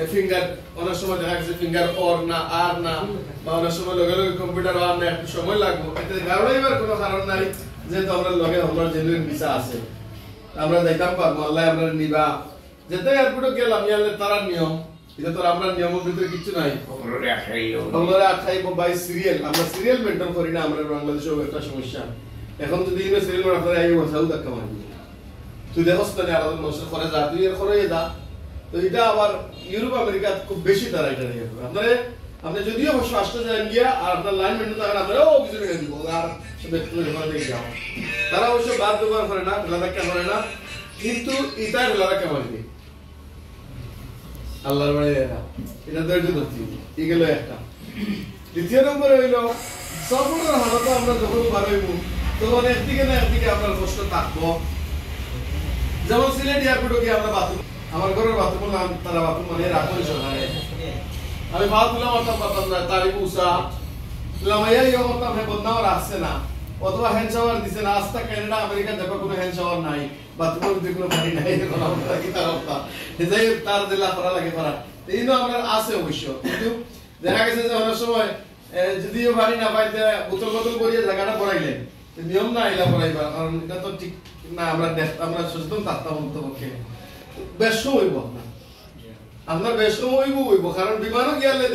finger অনেক সময় দেখা গেছে ফিঙ্গার অর না আর না বা অনেক সময় লগে লগে কম্পিউটার আর না একটু সময় লাগবে এতে গাড়াইবার কোনো কারণ নাই যেহেতু আমরা লগে আমরা জেনুইন ভিসা আছে আমরা যাইতাম পারবো আল্লাহ আমরা নিবা যেতে এয়ারপোর্টে গেলাম ইয়ালে তারা নিয়ম এটা তো আমরা নিয়মের ভিতরে কিছু নাই আমরা 28 22 সিরিয়াল আমরা সিরিয়াল মেইনটেইন করি না আমরা বাংলাদেশেও একটা সমস্যা এখন যদি ইনো সিরিয়াল মেইনটেইন করে আইও সাউথ ধাক্কা মারবে তুই দেখছ না আলাদা মানুষের করে যা তুই এর করে যা তো এটা আবার ইউরোপ আমেরিকা খুব বেশি তারা এটা নিয়ে আপনারা আপনি যদিও অবশ্য আসতে যান গিয়া আর আপনার লাইন মেনটেন থাকেন আপনারা ও কিছু নিয়ে দিব আর ব্যক্তি ঘর থেকে যাও তারা অবশ্য বাদ ব্যবহার করে না ধাক্কা করে না কিন্তু এটা ধাক্কা মারবে আল্লাহর বাড়ি এটা ধৈর্য ধরতে এগুলো একটা দ্বিতীয় নম্বরে হইল সফরের হালতে আমরা যখন বার হইব তখন একদিকে না একদিকে আপনার কষ্ট থাকবো যেমন সিলেট এয়ারপোর্টে গিয়ে আমরা বাথরুম আমার ঘরের বাথরুম নাম তারা বাথরুম মানে রাখুন সরকারে আমি ভাবলাম অর্থাৎ পাতাম না তারিখ উষা লামাইয়া ইয়ে করতাম হ্যাঁ বদনাম আসছে না অথবা হ্যান্ড শাওয়ার দিছে না আস্তা কানাডা আমেরিকা দেখো কোনো হ্যান্ড শাওয়ার নাই বাথরুমের ভিতরে কোনো পানি নাই এরকম অবস্থা কি তার অবস্থা এটাই তার জেলা করা লাগে করা এই না আমরা আছে অবশ্য কিন্তু দেখা গেছে যে অনেক সময় যদিও পানি না পাইতে বোতল বোতল করিয়ে জায়গাটা পড়াইলেন নিয়ম না এলা পড়াইবা কারণ এটা তো ঠিক না আমরা সচেতন থাকতাম অন্তপক্ষে বেশ হইব আপনার বেশ হইব কারণ বিমানও গেলে